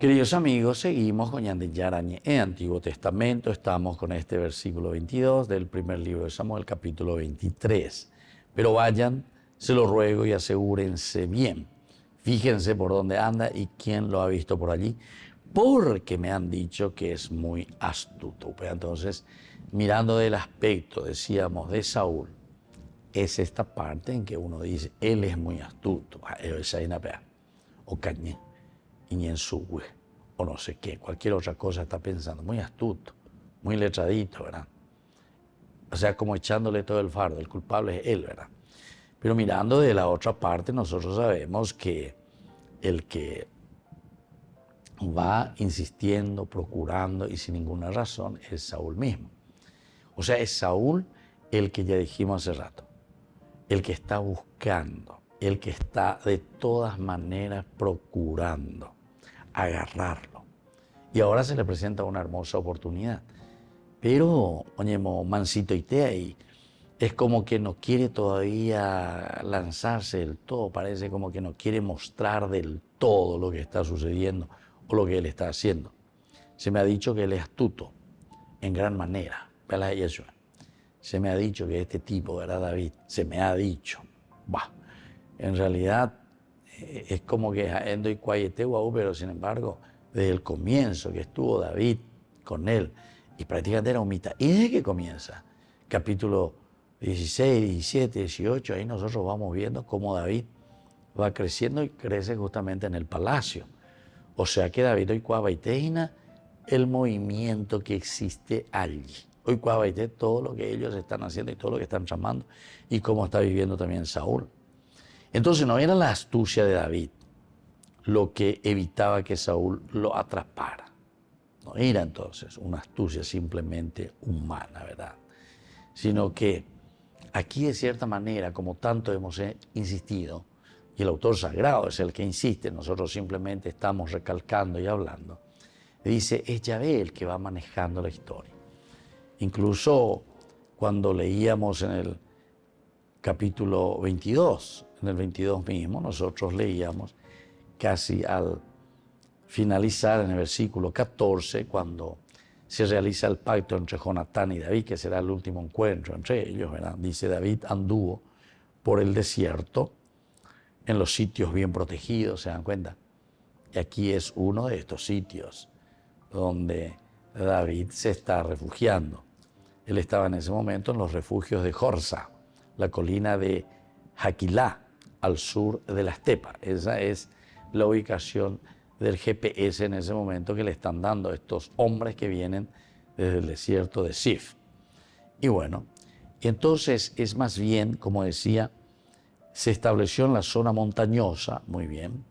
Queridos amigos, seguimos con Ñande Yarañe en Antiguo Testamento. Estamos con este versículo 22 del primer libro de Samuel, capítulo 23. Pero vayan, se lo ruego, y asegúrense bien. Fíjense por dónde anda y quién lo ha visto por allí, porque me han dicho que es muy astuto. Entonces, mirando del aspecto, decíamos, de Saúl, es esta parte en que uno dice, él es muy astuto, o cañé, y en su o no sé qué, cualquier otra cosa está pensando, muy astuto, muy letradito, ¿verdad? O sea, como echándole todo el fardo, el culpable es él, ¿verdad? Pero mirando de la otra parte, nosotros sabemos que el que va insistiendo, procurando y sin ninguna razón es Saúl mismo. O sea, es Saúl el que ya dijimos hace rato, el que está buscando, el que está de todas maneras procurando agarrarlo. Y ahora se le presenta una hermosa oportunidad. Pero, oye, mansito y ahí, es como que no quiere todavía lanzarse del todo, parece como que no quiere mostrar del todo lo que está sucediendo o lo que él está haciendo. Se me ha dicho que él es astuto en gran manera. Se me ha dicho que este tipo, ¿verdad, David? Se me ha dicho. Bah, en realidad es como que endo y cuayete guau, pero sin embargo, desde el comienzo que estuvo David con él, y prácticamente era un mitad. ¿Y desde que comienza? Capítulo 16, 17, 18, ahí nosotros vamos viendo cómo David va creciendo y crece justamente en el palacio. O sea que David hoy cuabaiteina el movimiento que existe allí. Hoy cuabaite todo lo que ellos están haciendo y todo lo que están tramando y cómo está viviendo también Saúl. Entonces no era la astucia de David lo que evitaba que Saúl lo atrapara. No era entonces una astucia simplemente humana, ¿verdad? Sino que aquí de cierta manera, como tanto hemos insistido, y el autor sagrado es el que insiste, nosotros simplemente estamos recalcando y hablando, dice, es Yahvé el que va manejando la historia. Incluso cuando leíamos en el capítulo 22, en el 22 mismo, nosotros leíamos casi al finalizar en el versículo 14, cuando se realiza el pacto entre Jonatán y David, que será el último encuentro entre ellos, ¿verdad? Dice, David anduvo por el desierto, en los sitios bien protegidos, ¿se dan cuenta? Y aquí es uno de estos sitios donde David se está refugiando. Él estaba en ese momento en los refugios de Jorsa, la colina de Jaquilá, al sur de la estepa. Esa es la ubicación del GPS en ese momento que le están dando a estos hombres que vienen desde el desierto de Sif. Y bueno, entonces es más bien, como decía, se estableció en la zona montañosa, muy bien,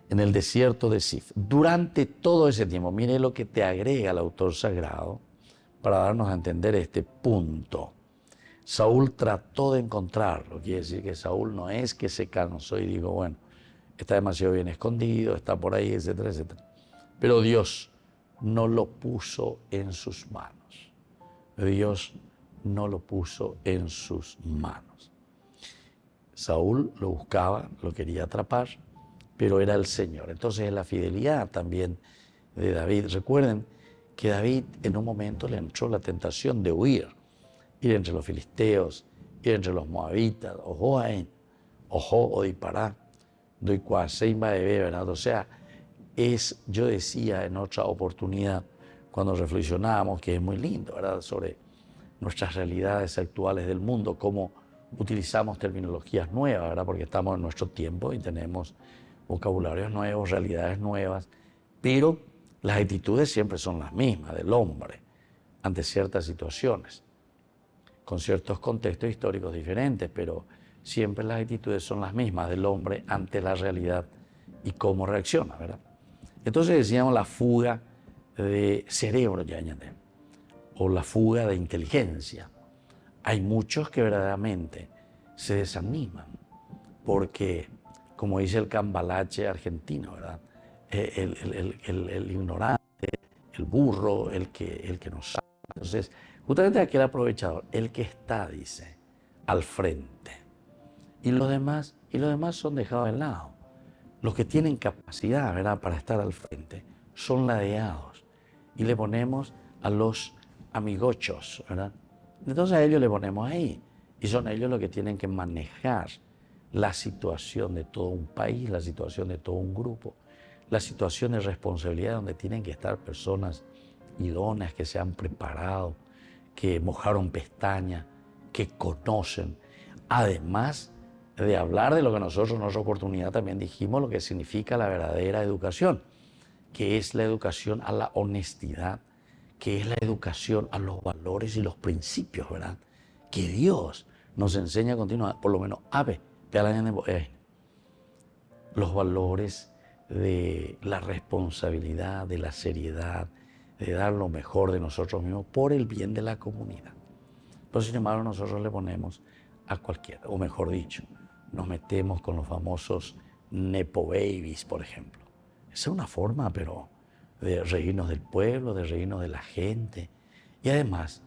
en el desierto de Sif. Durante todo ese tiempo, mire lo que te agrega el autor sagrado para darnos a entender este punto. Saúl trató de encontrarlo, quiere decir que Saúl no es que se cansó y dijo, bueno, está demasiado bien escondido, está por ahí, etcétera, etcétera. Pero Dios no lo puso en sus manos. Dios no lo puso en sus manos. Saúl lo buscaba, lo quería atrapar, pero era el Señor. Entonces la fidelidad también de David. Recuerden que David en un momento le entró la tentación de huir, ir entre los filisteos, ir entre los moabitas, ojo o disparar, doy cuaseima de ¿verdad? O sea, yo decía en otra oportunidad, cuando reflexionábamos, que es muy lindo, ¿verdad? Sobre nuestras realidades actuales del mundo, cómo utilizamos terminologías nuevas, ¿verdad? Porque estamos en nuestro tiempo y tenemos vocabularios nuevos, realidades nuevas, pero las actitudes siempre son las mismas del hombre ante ciertas situaciones, con ciertos contextos históricos diferentes, pero siempre las actitudes son las mismas del hombre ante la realidad y cómo reacciona, ¿verdad? Entonces decíamos la fuga de cerebro, o la fuga de inteligencia. Hay muchos que verdaderamente se desaniman porque, como dice el cambalache argentino, ¿verdad? El ignorante, el burro, el que no sabe. Entonces, justamente aquel aprovechador, el que está, dice, al frente. Y los demás son dejados de lado. los que tienen capacidad, ¿verdad?, para estar al frente, son ladeados. Y le ponemos a los amigochos, ¿verdad? Entonces a ellos le ponemos ahí. Y son ellos los que tienen que manejar la situación de todo un país, la situación de todo un grupo, la situación de responsabilidad donde tienen que estar personas idóneas, que se han preparado, que mojaron pestañas, que conocen. Además de hablar de lo que nosotros en nuestra oportunidad también dijimos, lo que significa la verdadera educación, que es la educación a la honestidad, que es la educación a los valores y los principios, ¿verdad?, que Dios nos enseña continuamente, por lo menos los valores de la responsabilidad, de la seriedad, de dar lo mejor de nosotros mismos por el bien de la comunidad. Pero sin embargo nosotros le ponemos a cualquiera, o mejor dicho, nos metemos con los famosos nepo babies, por ejemplo. Esa es una forma, pero de reírnos del pueblo, de reírnos de la gente. Y además,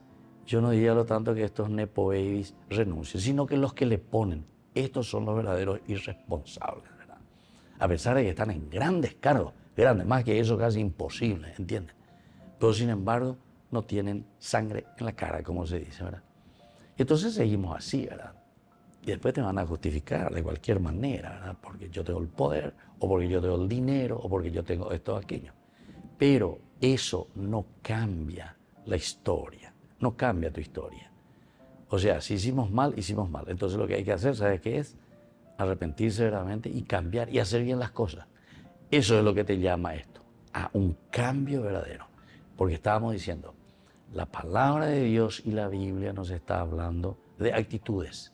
yo no diría lo tanto que estos nepo babies renuncien, sino que los que le ponen, estos son los verdaderos irresponsables, ¿verdad? A pesar de que están en grandes cargos, grandes, más que eso casi imposible, ¿entienden? Pero sin embargo, no tienen sangre en la cara, como se dice, ¿verdad? Y entonces seguimos así, ¿verdad? Y después te van a justificar de cualquier manera, ¿verdad? Porque yo tengo el poder, o porque yo tengo el dinero, o porque yo tengo esto o aquello. Pero eso no cambia la historia, no cambia tu historia. O sea, si hicimos mal, hicimos mal. Entonces lo que hay que hacer, ¿sabes qué es? Arrepentirse verdaderamente y cambiar y hacer bien las cosas. Eso es lo que te llama esto, a un cambio verdadero. Porque estábamos diciendo, la palabra de Dios y la Biblia nos está hablando de actitudes.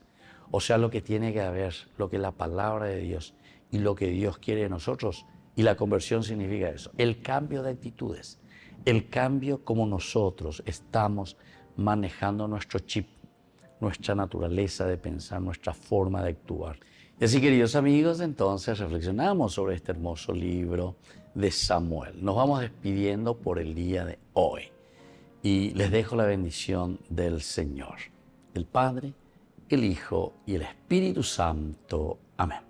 O sea, lo que tiene que haber, lo que la palabra de Dios y lo que Dios quiere de nosotros. Y la conversión significa eso, el cambio de actitudes, el cambio como nosotros estamos manejando nuestro chip, nuestra naturaleza de pensar, nuestra forma de actuar. Y así, queridos amigos, entonces reflexionamos sobre este hermoso libro de Samuel. Nos vamos despidiendo por el día de hoy y les dejo la bendición del Señor, el Padre, el Hijo y el Espíritu Santo. Amén.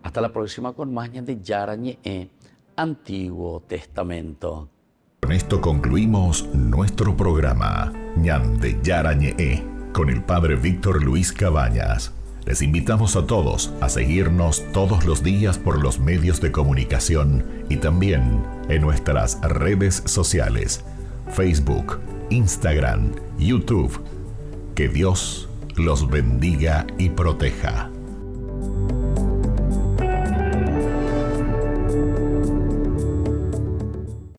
Hasta la próxima con más de Yarañe, Antiguo Testamento. Con esto concluimos nuestro programa Ñande Yarañe con el Padre Víctor Luis Cabañas. Les invitamos a todos a seguirnos todos los días por los medios de comunicación y también en nuestras redes sociales, Facebook, Instagram, YouTube. Que Dios los bendiga y proteja.